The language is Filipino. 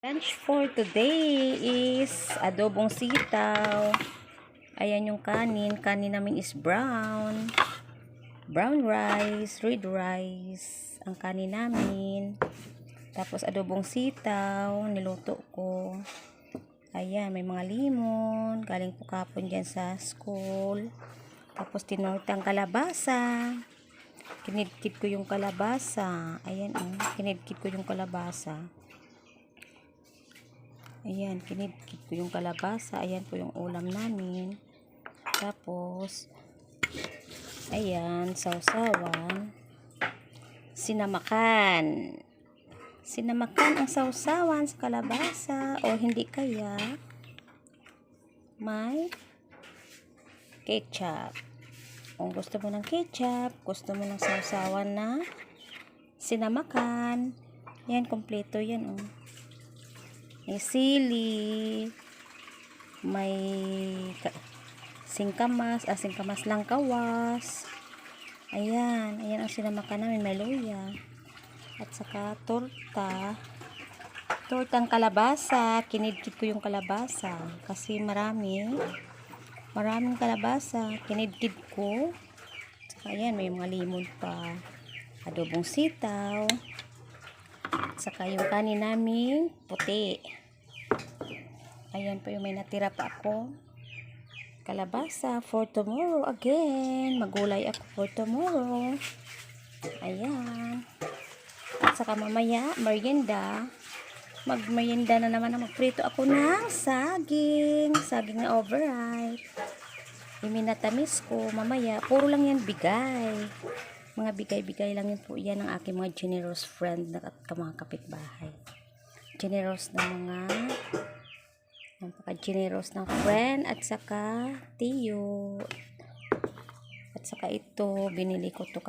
Lunch for today is adobong sitaw. Ayan yung kanin. Kanin namin is brown. Brown rice, red rice. Ang kanin namin. Tapos adobong sitaw. Niluto ko. Ayan, may mga limon. Galing po kapon dyan sa school. Tapos tinortang kalabasa. Kinidkid ko yung kalabasa. Ayan, kinidkid ko yung kalabasa. Ayan, kinidkid ko yung kalabasa. Ayan po yung ulam namin. Tapos, ayan, sausawan. Sinamakan. Sinamakan ang sausawan sa kalabasa. O hindi kaya, may ketchup. Kung gusto mo ng ketchup, gusto mo ng sausawan na sinamakan. Ayan, kompleto yan, May sili, may singkamas, singkamas lang kawas. Ayan, ayan ang sinamakan namin, may luya. At saka torta. Tortang kalabasa, kinidkid ko yung kalabasa kasi maraming kalabasa, kinidkid ko. Saka ayan, may mga limon pa. Adobong sitaw. Saka yung kanin namin puti. Ayan po yung may natira pa ako. Kalabasa for tomorrow again. Magulay ako for tomorrow. Ayan. At saka mamaya, merienda. Magmerienda na naman na magprito ako ng saging. Saging na overripe. Iminatamis ko. Mamaya, puro lang yan bigay. Mga bigay-bigay lang yun po. Yan ang aking mga generous friend at mga kapitbahay. Generous na mga napaka-generous ng friend at saka tiyo. At saka ito, binili ko to